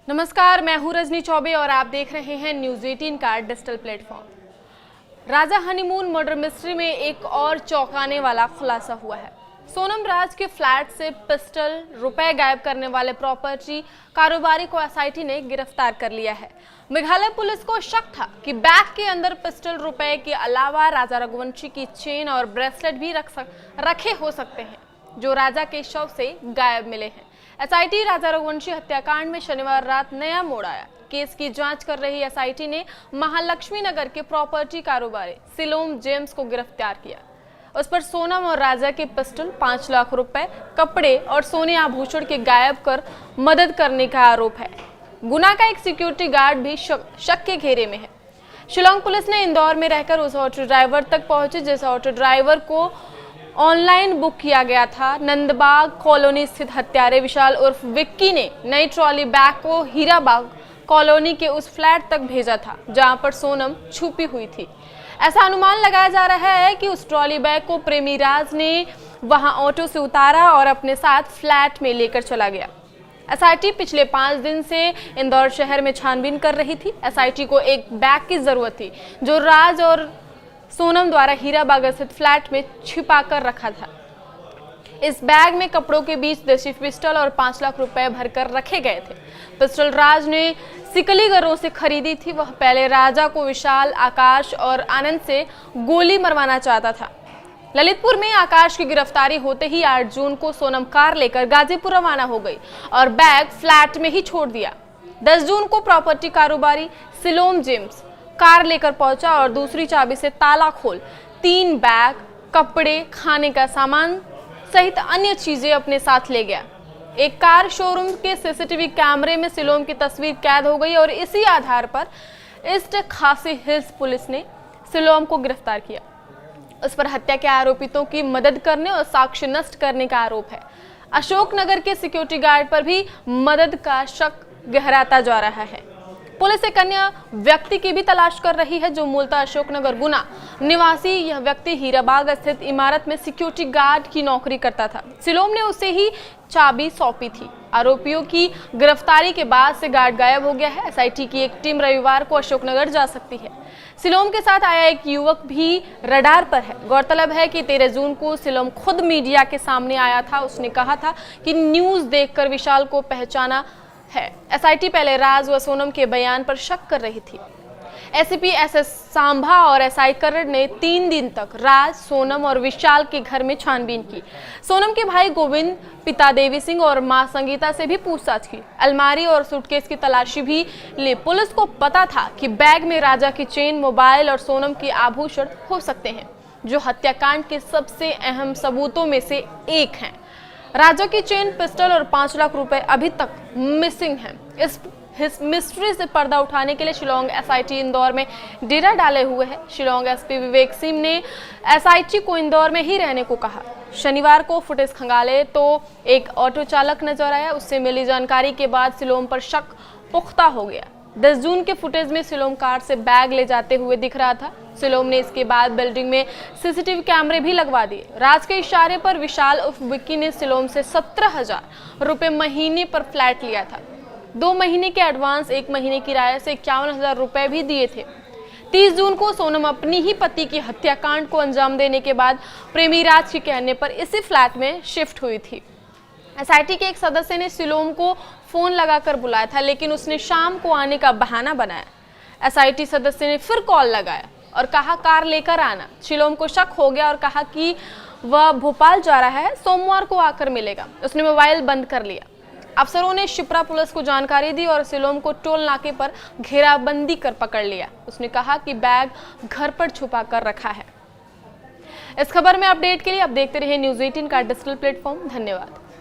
नमस्कार, मैं हूं रजनी चौबे और आप देख रहे हैं न्यूज 18 का डिजिटल प्लेटफॉर्म। राजा हनीमून मर्डर मिस्ट्री में एक और चौंकाने वाला खुलासा हुआ है। सोनम राज के फ्लैट से पिस्टल, रुपए गायब करने वाले प्रॉपर्टी कारोबारी को एसआईटी ने गिरफ्तार कर लिया है। मेघालय पुलिस को शक था कि बैग के अंदर पिस्टल, रुपए के अलावा राजा रघुवंशी की चेन और ब्रेसलेट भी रखे हो सकते हैं, जो राजा के शव से गायब मिले हैं। एसआईटी राजा रघुवंशी हत्याकांड में शनिवार रात नया मोड़ आया। केस की जांच कर रही एसआईटी ने महालक्ष्मी नगर के प्रॉपर्टी कारोबारी सिलोम जेम्स को गिरफ्तार किया। उस पर सोनम और राजा के पिस्टल, 5 लाख रुपए, कपड़े और सोने आभूषण के गायब कर मदद करने का आरोप है। गुना का एक सिक्योरिटी गार्ड भी शक के घेरे में है। शिलोंग पुलिस ने इंदौर में रहकर उस ऑटो ड्राइवर तक पहुंची जिस ऑटो ड्राइवर को ऑनलाइन बुक किया गया था। नंदबाग कॉलोनी स्थित हत्यारे विशाल उर्फ विक्की ने नई ट्रॉली बैग को हीराबाग कॉलोनी के उस फ्लैट तक भेजा था जहां पर सोनम छुपी हुई थी। ऐसा अनुमान लगाया जा रहा है कि उस ट्रॉली बैग को प्रेमी राज ने वहां ऑटो से उतारा और अपने साथ फ्लैट में लेकर चला गया। एसआईटी पिछले 5 दिन से इंदौर शहर में छानबीन कर रही थी। एसआईटी को एक बैग की जरूरत थी जो राज और सोनम द्वारा हीराबाग स्थित फ्लैट में छिपा कर रखा था। इस बैग में कपड़ों के बीच देशी पिस्टल और 5 लाख रुपए भरकर रखे गए थे। पिस्टल राज ने सिकलीगरों से खरीदी थी। वह पहले राजा को विशाल, आकाश और आनंद से गोली मरवाना चाहता था। ललितपुर में आकाश की गिरफ्तारी होते ही 8 जून को सोनम कार लेकर गाजीपुर रवाना हो गई और बैग फ्लैट में ही छोड़ दिया। 10 जून को प्रॉपर्टी कारोबारी सिलोम जेम्स कार लेकर पहुंचा और दूसरी चाबी से ताला खोल 3 बैग, कपड़े, खाने का सामान सहित अन्य चीजें अपने साथ ले गया। एक कार शोरूम के सीसीटीवी कैमरे में सिलोम की तस्वीर कैद हो गई और इसी आधार पर ईस्ट खासी हिल्स पुलिस ने सिलोम को गिरफ्तार किया। उस पर हत्या के आरोपितों की मदद करने और साक्ष्य नष्ट करने का आरोप है। अशोकनगर के सिक्योरिटी गार्ड पर भी मदद का शक गहराता जा रहा है। पुलिस एक अन्य व्यक्ति की भी तलाश कर रही है जो मूलतः अशोकनगर गुना निवासी। यह व्यक्ति हीराबाग स्थित इमारत में सिक्योरिटी गार्ड की नौकरी करता था। सिलोम ने उसे ही चाबी सौंपी थी। आरोपियों की गिरफ्तारी के बाद से गार्ड गायब हो गया है। एसआईटी की एक टीम रविवार को अशोकनगर जा सकती है। सिलोम के साथ आया एक युवक भी रडार पर है। गौरतलब है कि 13 जून को सिलोम खुद मीडिया के सामने आया था। उसने कहा था कि न्यूज देखकर विशाल को पहचाना है। एसआईटी पहले राज व सोनम के बयान पर शक कर रही थी। एसीपी एसएस सांभा और एसआई करड़ ने 3 दिन तक राज, सोनम और विशाल के घर में छानबीन की। सोनम के भाई गोविंद, पिता देवी सिंह और मां संगीता से भी पूछताछ की। अलमारी और सूटकेस की तलाशी भी ली। पुलिस को पता था कि बैग में राजा की चेन, मोबाइल और सोनम के आभूषण हो सकते हैं, जो हत्याकांड के सबसे अहम सबूतों में से एक हैं। राजा की चेन, पिस्टल और 5 लाख रुपए अभी तक मिसिंग हैं। इस मिस्ट्री से पर्दा उठाने के लिए शिलोंग एसआईटी इंदौर में डेरा डाले हुए है। शिलोंग एसपी विवेक सिंह ने एसआईटी को इंदौर में ही रहने को कहा। शनिवार को फुटेज खंगाले तो एक ऑटो चालक नजर आया। उससे मिली जानकारी के बाद सिलोम पर शक पुख्ता हो गया। 10 जून के फुटेज में सिलोम कार से बैग ले जाते हुए दिख रहा था। सिलोम ने इसके बाद बिल्डिंग में सीसीटीवी कैमरे भी लगवा दिए। राज के इशारे पर विशाल उर्फ विक्की ने सिलोम से 17,000 रुपए महीने पर फ्लैट लिया था। 2 महीने के एडवांस, 1 महीने किराए से 51,000 रुपए भी दिए थे। 30 जून को सोनम अपनी ही पति की हत्याकांड को अंजाम देने के बाद प्रेमी राज के कहने पर इसी फ्लैट में शिफ्ट हुई थी। एसआईटी के एक सदस्य ने सिलोम को फोन लगाकर बुलाया था, लेकिन उसने शाम को आने का बहाना बनाया। एसआईटी सदस्य ने फिर कॉल लगाया और कहा कार लेकर आना। सिलोम को शक हो गया और कहा कि वह भोपाल जा रहा है, सोमवार को आकर मिलेगा। उसने मोबाइल बंद कर लिया। अफसरों ने शिप्रा पुलिस को जानकारी दी और सिलोम को टोल नाके पर घेराबंदी कर पकड़ लिया। उसने कहा कि बैग घर पर छुपा कर रखा है। इस खबर में अपडेट के लिए आप देखते रहिए न्यूज 18 का डिजिटल प्लेटफॉर्म। धन्यवाद।